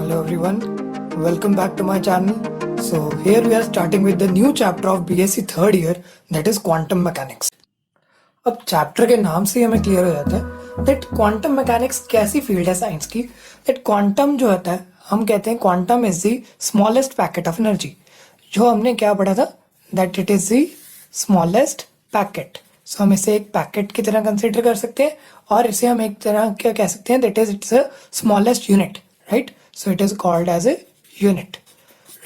Hello everyone, welcome back to my channel. So here we are starting with the new chapter of BSc third year, that is quantum mechanics. अब chapter के नाम से हमें clear हो जाता है that quantum mechanics कैसी field है साइंस की. दैट क्वांटम जो होता है हम कहते हैं quantum is the smallest packet of energy. जो हमने क्या पढ़ा था that it is the smallest packet. So हम इसे एक पैकेट की तरह कंसिडर कर सकते हैं और इसे हम एक तरह क्या कह सकते हैं that is it's a smallest unit, right. So it is called as a unit,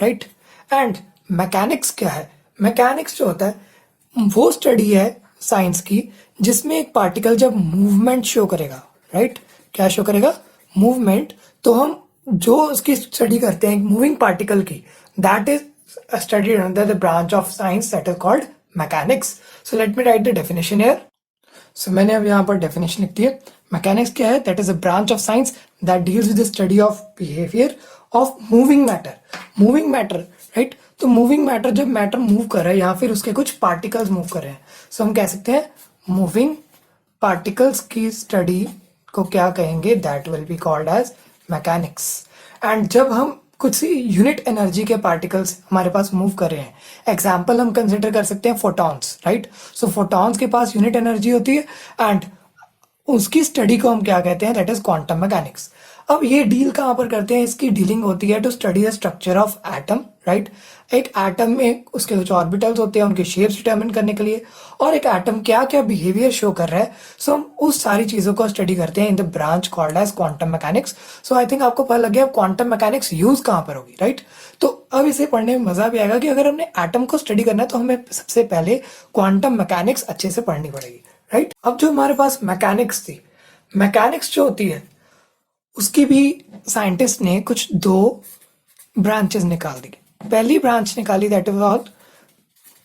right. And mechanics क्या है? मैकेनिक्स जो होता है वो स्टडी है साइंस की जिसमें एक पार्टिकल जब मूवमेंट शो करेगा, राइट. क्या शो करेगा? मूवमेंट. तो हम जो उसकी स्टडी करते हैं मूविंग पार्टिकल की, that is studied under the branch of science that is called mechanics. So let me write the definition here. So मैंने अब यहाँ पर definition लिख दी है. Mechanics क्या है? That is a branch of science that deals with the study of behavior of moving matter. Moving matter, right? तो moving matter जब matter move कर रहा है या फिर उसके कुछ particles move कर रहे हैं, so हम कह सकते हैं moving particles की study को क्या कहेंगे? That will be called as mechanics. And जब हम कुछ यूनिट एनर्जी के पार्टिकल्स हमारे पास मूव कर रहे हैं, एग्जाम्पल हम कंसिडर कर सकते हैं फोटॉन्स, राइट. सो फोटॉन्स के पास यूनिट एनर्जी होती है एंड उसकी स्टडी को हम क्या कहते हैं? That is quantum mechanics. अब ये डील कहाँ पर करते हैं? इसकी डीलिंग होती है to study the structure of atom, right. एक एटम में उसके कुछ ऑर्बिटल्स होते हैं उनके शेप्स डिटरमिन करने के लिए, और एक एटम क्या क्या बिहेवियर शो कर रहा है. सो हम उस सारी चीजों को स्टडी करते हैं in the branch called as quantum mechanics. So I think आपको पता लग गया क्वांटम मैकेनिक्स यूज कहाँ पर होगी, राइट. तो अब इसे पढ़ने में मजा भी आएगा कि अगर हमने एटम को स्टडी करना है तो हमें सबसे पहले क्वांटम मैकेनिक्स अच्छे से पढ़नी पड़ेगी, राइट. अब जो हमारे पास मैकेनिक्स थी, मैकेनिक्स जो होती है उसकी भी साइंटिस्ट ने कुछ दो ब्रांचेस निकाल दी. पहली ब्रांच निकाली that is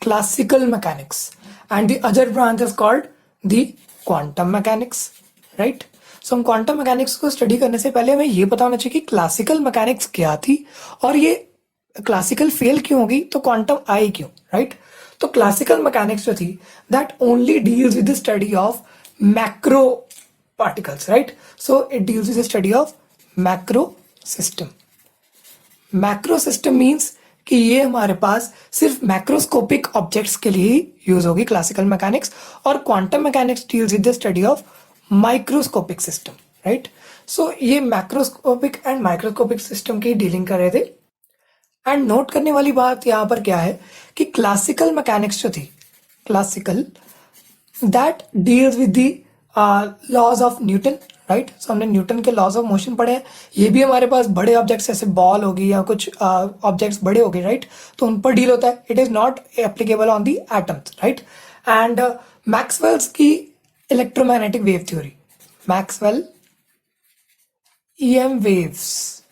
classical mechanics and the other branch is called the quantum mechanics, right. So हम क्वांटम मैकेनिक्स को स्टडी करने से पहले हमें ये पता होना चाहिए कि क्लासिकल मैकेनिक्स क्या थी और ये क्लासिकल फेल क्यों होगी तो क्वांटम आई क्यों, राइट. तो क्लासिकल मैकेनिक्स जो थी that only deals with the study of macro particles, right. So it deals with the study of macro system. Macro system means कि ये हमारे पास सिर्फ मैक्रोस्कोपिक ऑब्जेक्ट्स के लिए ही यूज होगी क्लासिकल मैकेनिक्स, और quantum mechanics deals with the study of microscopic system, right. So ये मैक्रोस्कोपिक एंड माइक्रोस्कोपिक सिस्टम की डीलिंग कर रहे थे. एंड नोट करने वाली बात यहाँ पर क्या है कि क्लासिकल मैकेनिक्स जो थी, classical that deals with the laws of Newton, right. So हमने न्यूटन के लॉज ऑफ मोशन पढ़े हैं. ये भी हमारे पास बड़े ऑब्जेक्ट्स जैसे बॉल होगी या कुछ ऑब्जेक्ट्स बड़े हो गए, राइट. तो उन पर डील होता है. It is not applicable on the atoms, right. And Maxwell's की electromagnetic wave theory, Maxwell EM waves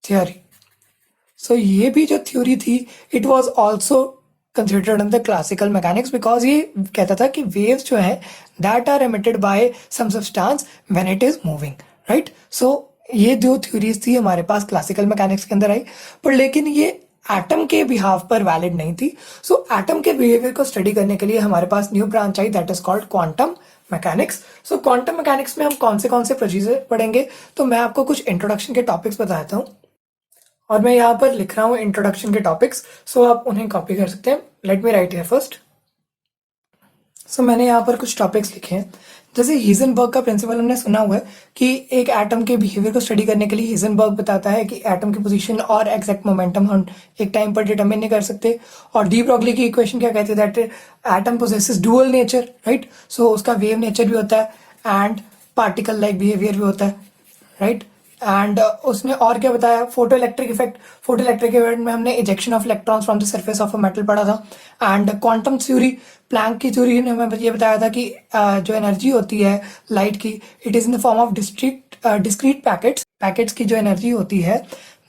theory. So ये भी जो थ्योरी थी it was also considered in the classical mechanics because ये कहता था कि waves जो है that are emitted by some substance when it is moving, right. so ये दो theories थी हमारे पास classical mechanics के अंदर आई, पर लेकिन ये एटम के बिहाफ पर वैलिड नहीं थी. सो एटम के बिहेवियर को स्टडी करने के लिए हमारे पास न्यू ब्रांच आई that is called quantum mechanics. So quantum mechanics में हम कौन से प्रोसीजर पढ़ेंगे तो मैं आपको कुछ इंट्रोडक्शन के टॉपिक्स बताता हूँ और मैं यहाँ पर लिख रहा हूँ इंट्रोडक्शन के टॉपिक्स. सो आप उन्हें कॉपी कर सकते हैं. Let me write here first. So मैंने यहाँ पर कुछ टॉपिक्स लिखे हैं. जैसे हिजनबर्ग का प्रिंसिपल हमने सुना हुआ है कि एक एटम के बिहेवियर को स्टडी करने के लिए हिजनबर्ग बताता है कि एटम की पोजीशन और एग्जैक्ट मोमेंटम हम एक टाइम पर डिटरमिन नहीं कर सकते. और डी ब्रॉगली की इक्वेशन क्या कहती है that atom possesses dual nature, right. So उसका वेव नेचर भी होता है एंड पार्टिकल लाइक बिहेवियर भी होता है, राइट. एंड उसने और क्या बताया? Photo electric effect. Photo electric effect में हमने ejection of electrons from the surface of a metal पढ़ा था. एंड क्वांटम थ्योरी, प्लैंक की थ्योरी ने हमें ये बताया था कि जो एनर्जी होती है लाइट की it is in the form of discrete packets की जो एनर्जी होती है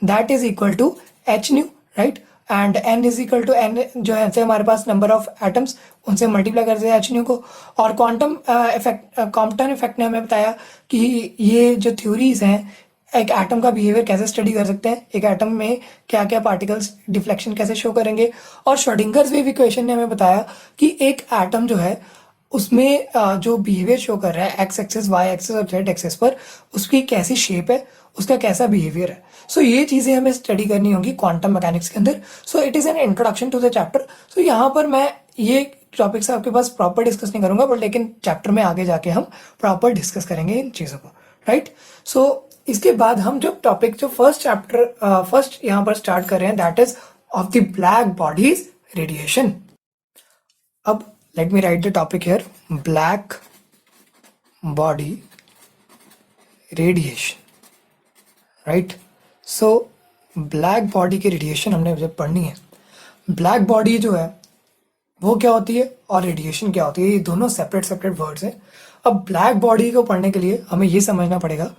that is equal to H nu, right. And N is equal to N जो है हमारे पास नंबर ऑफ एटम्स उनसे मल्टीप्लाई करते हैं एच न्यू को. और क्वांटम कॉम्पटन इफेक्ट ने हमें बताया कि ये जो थ्योरीज हैं एक एटम का बिहेवियर कैसे स्टडी कर सकते हैं, एक एटम में क्या क्या पार्टिकल्स डिफ्लेक्शन कैसे शो करेंगे. और श्रोडिंगर्स वेव इक्वेशन ने हमें बताया कि एक एटम जो है उसमें जो बिहेवियर शो कर रहा है एक्स एक्सेस, वाई एक्सेस और जेड एक्सेस पर, उसकी कैसी शेप है, उसका कैसा बिहेवियर है। सो ये चीज़ें हमें स्टडी करनी होगी क्वांटम मैकेनिक्स के अंदर। So it is an introduction to the chapter. So यहाँ पर मैं ये टॉपिक्स आपके पास प्रॉपर डिस्कस नहीं करूंगा, बट लेकिन चैप्टर में आगे जाके हम प्रॉपर डिस्कस करेंगे इन चीज़ों को, राइट। सो इसके बाद हम जो टॉपिक जो फर्स्ट यहाँ पर स्टार्ट कर रहे हैं, that is of the black bodies radiation. अब let me write the topic here, black body radiation, right? So black body की रेडिएशन हमने जब पढ़नी है, ब्लैक बॉडी जो है वो क्या होती है और रेडिएशन क्या होती है, ये दोनों सेपरेट वर्ड्स हैं। अब ब्लैक बॉडी को पढ़ने के लिए हमें ये समझना पड़ेगा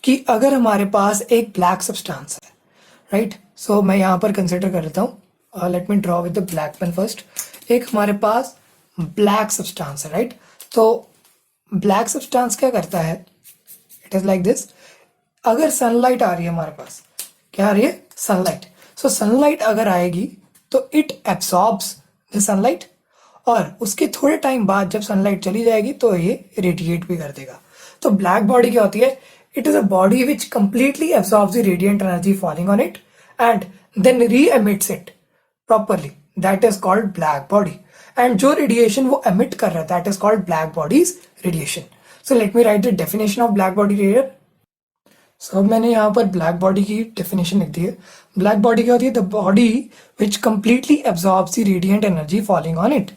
कि अगर हमारे पास एक ब्लैक सब्सटेंस है, राइट। सो मैं यहाँ पर कंसिडर कर लेता हूँ, let me draw with the black pen first. एक हमारे पास ब्लैक सब्सटेंस है, राइट। तो ब्लैक सब्सटेंस क्या करता है, इट इज लाइक दिस। अगर सनलाइट आ रही है हमारे पास, क्या आ रही है, सनलाइट। सो सनलाइट अगर आएगी तो इट एब्सॉर्ब्स द सनलाइट, और उसके थोड़े टाइम बाद जब सनलाइट चली जाएगी तो ये रेडिएट भी कर देगा। तो ब्लैक बॉडी क्या होती है, it is a body which completely absorbs the radiant energy falling on it and then reemits it properly, that is called black body. And जो रेडिएशन वो एमिट कर रहा है, that is called black bodies radiation. So let me write the definition of black body radiation. So अब मैंने यहाँ पर black body की डेफिनेशन लिख दी है। ब्लैक बॉडी क्या होती है, the body which completely absorbs the radiant energy falling on it.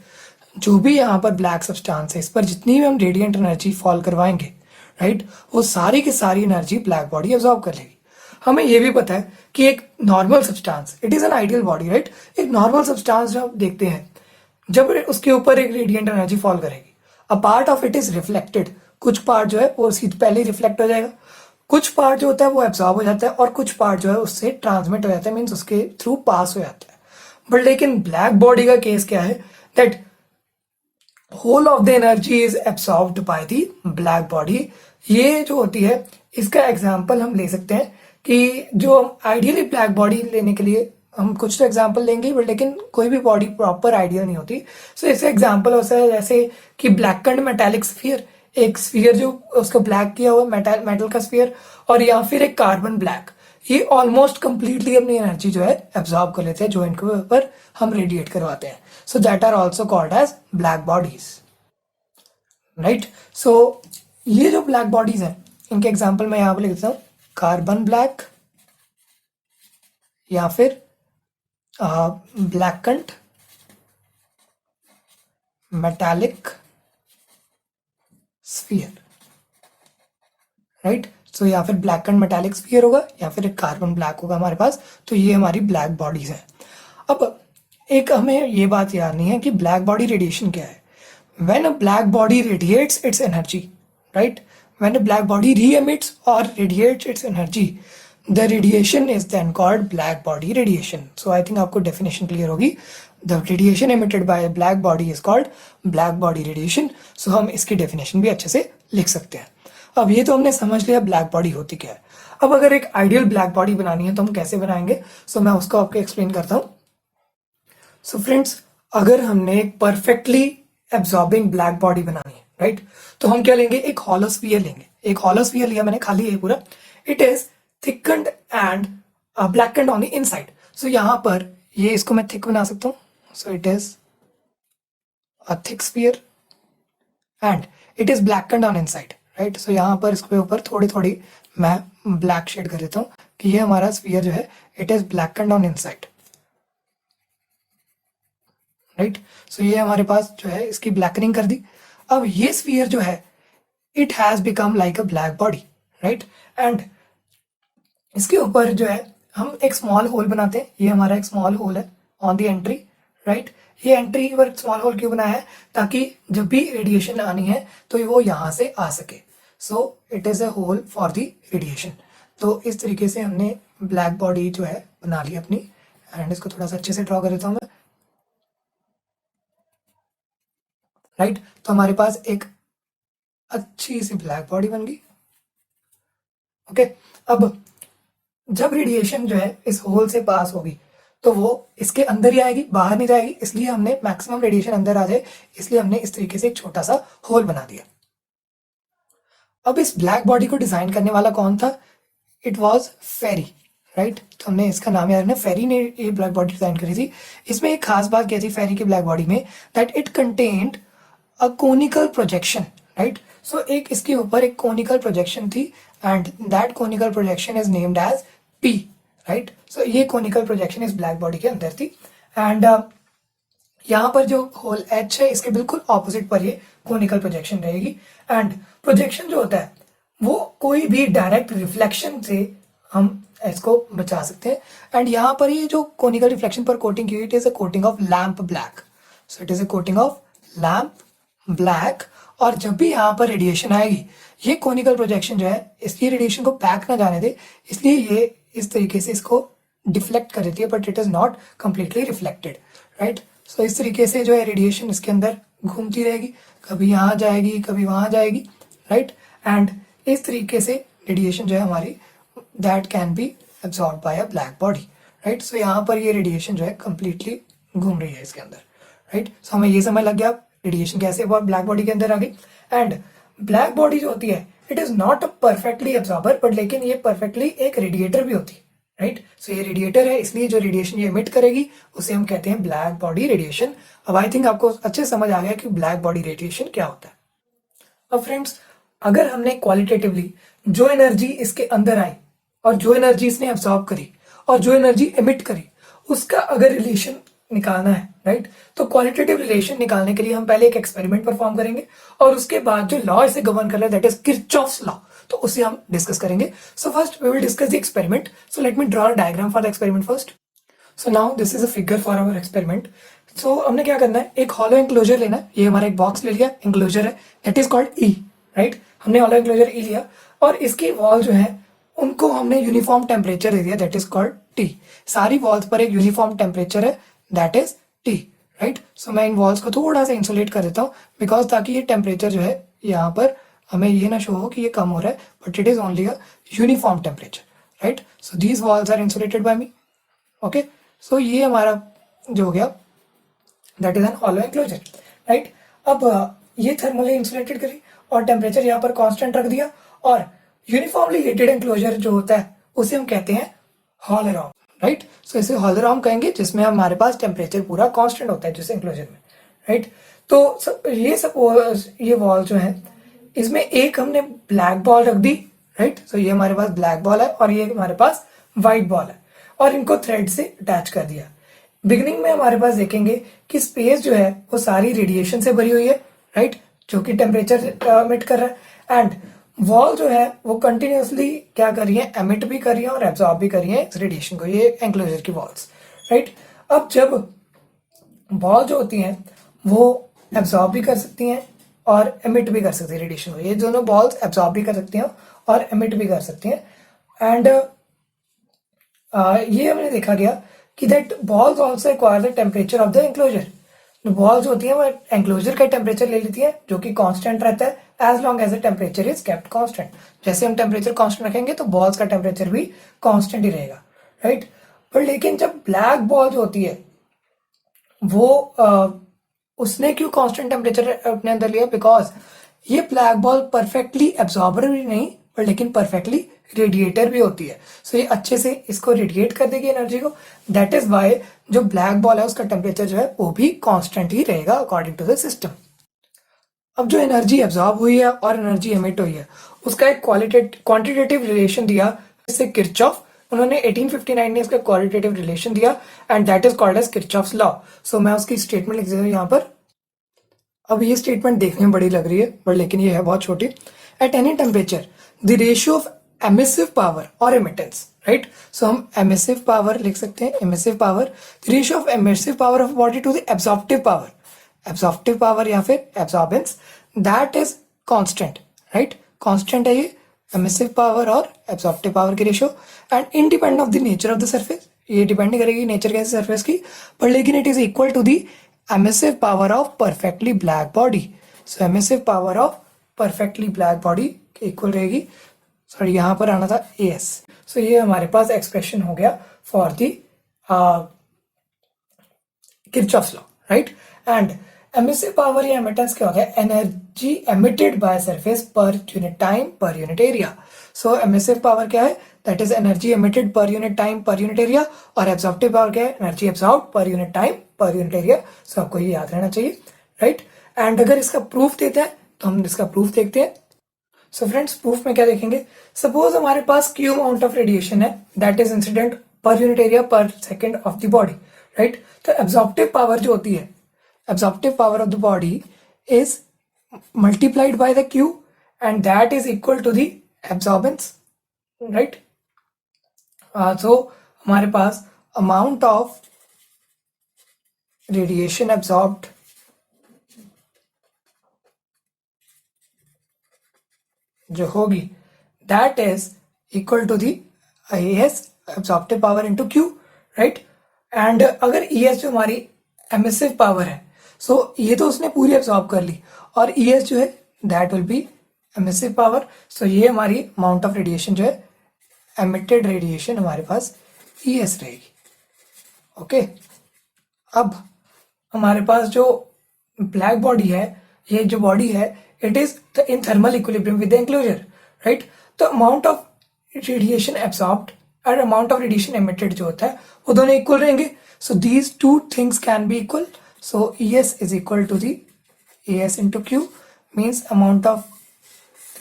जो भी यहाँ पर ब्लैक सब्सटेंस है, इस पर जितनी भी हम रेडिएंट एनर्जी फॉल करवाएंगे, राइट, वो सारी की सारी एनर्जी ब्लैक बॉडी एब्सॉर्ब कर लेगी। हमें ये भी पता है कि एक normal substance, it is an ideal body, right. एक नॉर्मल सब्सटेंस जो आप देखते हैं, जब उसके ऊपर एक रेडिएंट एनर्जी फॉल करेगी, a part of it is reflected. कुछ पार्ट जो है वो सीधे पहले ही रिफ्लेक्ट हो जाएगा, कुछ पार्ट जो होता है वो एब्जॉर्ब हो जाता है, और कुछ पार्ट जो है उससे ट्रांसमिट हो जाता है, मीन्स उसके थ्रू पास हो जाता है। बट लेकिन ब्लैक बॉडी का केस क्या है, that whole of the energy is absorbed by the black body. ये जो होती है, इसका एग्जाम्पल हम ले सकते हैं कि जो हम आइडियली ब्लैक बॉडी लेने के लिए हम कुछ तो एग्जाम्पल लेंगे, बट लेकिन कोई भी बॉडी प्रॉपर आइडियल नहीं होती। सो इसका एग्जाम्पल होता है जैसे कि ब्लैकेंड मेटालिक स्फीयर, एक स्फीयर जो उसको ब्लैक किया हुआ मेटल का स्फीयर, और या फिर एक कार्बन ब्लैक, ये ऑलमोस्ट कंप्लीटली अपनी एनर्जी जो है एब्जॉर्ब कर लेते हैं जो इनके ऊपर हम रेडिएट करवाते हैं। So that are also called as black bodies, right. So ये जो ब्लैक बॉडीज हैं, इनके एग्जाम्पल मैं यहाँ पर लिख देता हूँ, कार्बन ब्लैक या फिर blackened metallic sphere, राइट। सो या फिर blackened metallic sphere होगा या फिर एक कार्बन ब्लैक होगा हमारे पास। तो ये हमारी ब्लैक बॉडीज हैं। अब एक हमें ये बात याद नहीं है कि ब्लैक बॉडी रेडिएशन क्या है। When a black body radiates it's energy, right, when a black body री एमिट्स और radiates it's energy, the radiation is then called black body radiation. So I think आपको definition clear होगी। The radiation emitted by a black body is called black body radiation. So हम इसकी definition भी अच्छे से लिख सकते हैं। अब ये तो हमने समझ लिया ब्लैक बॉडी होती क्या है। अब अगर एक आइडियल ब्लैक बॉडी बनानी है तो हम कैसे बनाएंगे, सो मैं उसको आपको एक्सप्लेन करता हूँ। सो फ्रेंड्स, अगर हमने एक परफेक्टली एब्जॉर्बिंग ब्लैक बॉडी बनानी है, राइट, तो हम क्या लेंगे, एक हॉलो स्फीयर लेंगे। एक हॉलो स्फीयर लिया मैंने, खाली है पूरा। It is thickened and blackened on the inside. So यहाँ पर ये इसको मैं thick बना सकता हूँ। So it is a thick sphere and it is blackened on inside, right? So यहाँ पर इसके ऊपर थोड़ी थोड़ी मैं black shade कर देता हूँ कि ये हमारा sphere जो है it is blackened on inside, right? So ये हमारे पास जो है इसकी blackening कर दी। अब ये sphere जो है it has become like a black body, right? And इसके ऊपर जो है हम एक स्मॉल होल बनाते हैं। ये हमारा एक स्मॉल होल है ऑन द एंट्री, राइट। ये एंट्री पर स्मॉल होल क्यों बनाया है, ताकि जब भी रेडिएशन आनी है तो वो यहाँ से आ सके। So it is a hole for the radiation. तो इस तरीके से हमने ब्लैक बॉडी जो है बना ली अपनी। एंड इसको थोड़ा सा अच्छे से ड्रॉ कर देता हूँ मैं, राइट। तो हमारे पास एक अच्छी सी ब्लैक बॉडी बन गई। ओके, अब जब रेडिएशन जो है इस होल से पास होगी तो वो इसके अंदर ही आएगी, बाहर नहीं जाएगी, इसलिए हमने मैक्सिमम रेडिएशन अंदर आ जाए इसलिए हमने इस तरीके से एक छोटा सा होल बना दिया। अब इस ब्लैक बॉडी को डिजाइन करने वाला कौन था? It was Fery, right. तो हमने इसका नाम याद रखना, फेरी ने ये ब्लैक बॉडी डिजाइन करी थी। इसमें एक खास बात क्या थी फेरी की ब्लैक बॉडी में, that it contained a conical projection, right. So एक इसके ऊपर एक कोनिकल प्रोजेक्शन थी and that conical projection is named as P, right. So ये कोनिकल प्रोजेक्शन इस ब्लैक बॉडी के अंदर थी एंड यहाँ पर जो होल एच है इसके बिल्कुल ऑपोजिट पर ये कोनिकल प्रोजेक्शन रहेगी। एंड प्रोजेक्शन जो होता है वो कोई भी डायरेक्ट रिफ्लेक्शन से हम इसको बचा सकते हैं। एंड यहाँ पर ये जो कोनिकल रिफ्लेक्शन पर कोटिंग की, it is a coating of lamp black. So it is a coating of lamp black. और जब भी यहाँ पर रेडिएशन आएगी, ये कोनिकल प्रोजेक्शन जो है इसकी रेडिएशन को बैक ना जाने दे, इसलिए ये इस तरीके से इसको डिफ्लेक्ट कर देती है, but it is not completely reflected, right. So इस तरीके से जो है रेडिएशन इसके अंदर घूमती रहेगी, कभी यहाँ जाएगी कभी वहाँ जाएगी, राइट। एंड इस तरीके से रेडिएशन जो है हमारी that can be absorb by a black body, right. So यहाँ पर ये रेडिएशन जो है कंप्लीटली घूम रही है इसके अंदर, राइट। सो हमें ये समझ लग गया रेडिएशन कैसे ब्लैक बॉडी के अंदर आ गई। एंड ब्लैक बॉडी जो होती है it is not a perfectly absorber, but लेकिन ये परफेक्टली एक रेडिएटर भी होती है, राइट। सो ये रेडिएटर है, इसलिए जो रेडिएशन ये एमिट करेगी उसे हम कहते हैं ब्लैक बॉडी रेडिएशन। अब आई थिंक आपको अच्छे समझ आ गया कि ब्लैक बॉडी रेडिएशन क्या होता है। अब फ्रेंड्स, अगर हमने क्वालिटेटिवली जो एनर्जी इसके अंदर आई और जो एनर्जी इसने एब्जॉर्ब करी और जो एनर्जी एमिट करी उसका अगर रिलेशन निकालना है, राइट, तो क्वालिटेटिव रिलेशन निकालने के लिए हम पहले एक एक्सपेरिमेंट परफॉर्म करेंगे और उसके बाद जो लॉ इसे गवर्न कर रहा है दैट इज किरचॉफ्स लॉ, तो उसे हम डिस्कस करेंगे। So first we will discuss the experiment. So let me draw a diagram for the experiment first. So now this is a figure for our experiment. So हमने क्या करना है, एक hollow enclosure लेना है। ये हमारा एक बॉक्स ले लिया, एंक्लोजर है, that is called E, right. हमने हॉलो एंक्लोजर ई लिया और इसकी वॉल जो है उनको हमने यूनिफॉर्म टेम्परेचर दे दिया, दैट इज कॉल्ड टी। सारी वॉल्स पर एक यूनिफॉर्म टेम्परेचर है, that is T, right. So मैं इन वॉल्स को थोड़ा सा इंसुलेट कर देता हूँ बिकॉज ताकि ये टेम्परेचर जो है यहाँ पर हमें ये ना शो हो कि ये कम हो रहा है, but it is only a uniform temperature, right. So these walls are insulated by me, okay. So ये हमारा जो हो गया that is an hollow enclosure, right. अब ये थर्मली इंसुलेटेड करी और टेम्परेचर यहाँ पर कांस्टेंट रख दिया और यूनिफॉर्मली हीटेड एंक्लोजर जो होता है उसे हम कहते हैं हॉलोरॉम, राइट। सो इसे हॉलोरॉम कहेंगे जिसमें हमारे पास टेम्परेचर पूरा कांस्टेंट होता है जिस एंक्लोजर में, राइट। तो ये सपोज ये वॉल जो है इसमें एक हमने ब्लैक बॉल रख दी, राइट। सो ये हमारे पास ब्लैक बॉल है और ये हमारे पास व्हाइट बॉल है और इनको थ्रेड से अटैच कर दिया। बिगिनिंग में हमारे पास देखेंगे कि स्पेस जो है वो सारी रेडिएशन से भरी हुई है, राइट, जो कि टेम्परेचर एमिट कर रहा है। एंड वॉल जो है वो कंटिन्यूसली क्या कर रही है, एमिट भी कर रही है और एब्जॉर्ब भी कर रही है इस रेडिएशन को, ये एंक्लोजर की वॉल्स, राइट। अब जब वॉल जो होती हैं वो एब्जॉर्ब भी कर सकती हैं और एमिट भी कर सकती है रेडिएशन को, ये दोनों बॉल्स एब्जॉर्ब भी कर सकती हैं और एमिट भी कर सकती हैं। एंड ये हमने देखा गया कि that balls also acquire the temperature of the enclosure. Balls होती हैं वो एंक्लोजर का टेम्परेचर ले लेती है जो कि कांस्टेंट रहता है as long as the temperature is kept constant. जैसे हम टेम्परेचर कांस्टेंट रखेंगे तो बॉल्स का टेम्परेचर भी कांस्टेंट ही रहेगा, राइट। पर लेकिन जब ब्लैक बॉल जो होती है वो उसने क्यों कांस्टेंट टेम्परेचर अपने अंदर लिया, बिकॉज ये ब्लैक बॉल परफेक्टली एब्जॉर्बर भी नहीं पर लेकिन परफेक्टली रेडिएटर भी होती है। सो ये अच्छे से इसको रेडिएट कर देगी एनर्जी को, दैट इज वाई जो ब्लैक बॉल है उसका टेम्परेचर जो है वो भी कांस्टेंट ही रहेगा अकॉर्डिंग टू द सिस्टम। अब जो एनर्जी एब्जॉर्ब हुई है और एनर्जी एमिट हुई है उसका एक क्वांटिटेटिव रिलेशन दिया इससे किरचॉफ, उन्होंने 1859 में इसका क्वालिटेटिव रिलेशन दिया and that is called as Kirchhoff's law. So मैं उसकी स्टेटमेंट लिख देता हूँ यहाँ पर। अब ये स्टेटमेंट देखने में बड़ी लग रही है बट लेकिन ये है बहुत छोटी। At any temperature the ratio of emissive power और एमिटेंस, राइट। सो हम एमिसिव पावर लिख सकते हैं, emissive power the ratio of emissive power of body to the absorptive power, absorptive power या फिर absorbance, that is constant, right. Constant है ये emissive power और एब्जॉर्प्टिव पावर की ratio and independent of the nature of the surface, ये depend नहीं करेगी nature कैसे सरफेस की, पर लेकिन it is equal to the emissive power of perfectly black body. So emissive power of perfectly black body के equal रहेगी, sorry यहाँ पर आना था AS। सो ये हमारे पास एक्सप्रेशन हो गया for the Kirchhoff's law, right. And emissive power या एमिटेंस क्या होता है, energy emitted by surface per unit time per unit area. So emissive power क्या है, that is energy emitted per unit time per unit area, और absorptive power क्या है, energy absorb per unit time per unit area. So आपको ये याद रहना चाहिए, राइट। एंड अगर इसका प्रूफ देते हैं तो हम इसका प्रूफ देखते हैं। सो फ्रेंड्स, प्रूफ में क्या देखेंगे, सपोज हमारे पास क्यू अमाउंट ऑफ रेडिएशन है that is incident per unit area per second of the body, right. तो एब्जॉर्प्टिव पावर जो होती है, absorptive power of the body is multiplied by the Q and that is equal to the absorbance, right? So हमारे पास amount of radiation absorbed जो होगी that is equal to the ES absorptive power into Q, right? and अगर ES जो हमारी emissive power है, सो ये तो उसने पूरी एब्सॉर्ब कर ली, और ES जो है that will be emissive power. So ये हमारी अमाउंट ऑफ रेडिएशन जो है, एमिटेड रेडिएशन हमारे पास ES रहेगी, ओके। अब हमारे पास जो ब्लैक बॉडी है, ये जो बॉडी है, it is in thermal equilibrium with the enclosure, right. तो अमाउंट ऑफ रेडिएशन एब्सॉर्ब्ड और अमाउंट ऑफ रेडिएशन एमिटेड जो होता है वो दोनों इक्वल रहेंगे। So these two things can be equal. So ES is equal to the ES into Q, means amount of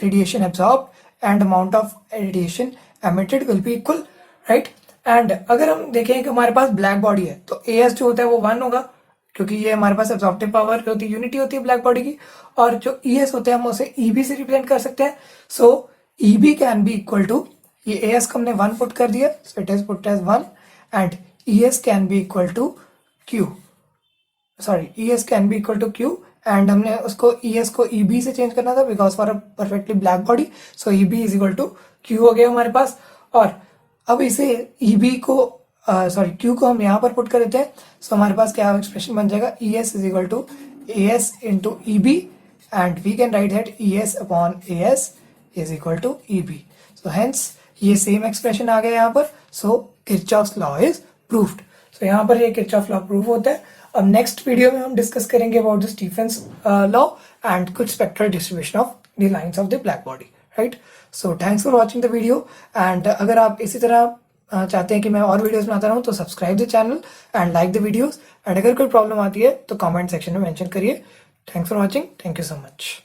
radiation absorbed and amount of radiation emitted will be equal, right? And अगर हम देखें कि हमारे पास black body है तो AS जो होता है वो 1 होगा, क्योंकि ये हमारे पास एब्जॉर्प्टिव पावर जो होती है, यूनिटी होती है ब्लैक बॉडी की, और जो ES होते हैं हम उसे EB से रिप्रेजेंट कर सकते हैं। So EB can be equal to, ये AS को हमने 1 पुट कर दिया, so it is put as 1, and ES can be equal to Q, sorry, ES can be equal to Q, and हमने उसको ES को EB से चेंज करना था because for a perfectly black body, so EB is equal to Q हो गया हमारे पास। और अब इसे EB को सॉरी Q को हम यहाँ पर पुट कर देते हैं, सो हमारे पास क्या एक्सप्रेशन बन जाएगा, ES is equal to AS into EB, and we can write that ES upon AS is equal to EB। So hence ये सेम एक्सप्रेशन आ गया यहाँ पर। So Kirchhoff's law is proved. So यहाँ पर ये किरचॉफ लॉ प्रूव होता है। अब नेक्स्ट वीडियो में हम डिस्कस करेंगे about the Stefan's law and कुछ spectral distribution of the lines of the black body, right. So thanks for watching the video, and अगर आप इसी तरह चाहते हैं कि मैं और वीडियोस बनाता रहूँ तो subscribe the channel and like the videos, and अगर कोई प्रॉब्लम आती है तो कमेंट सेक्शन में मेंशन करिए। Thanks for watching, thank you so much.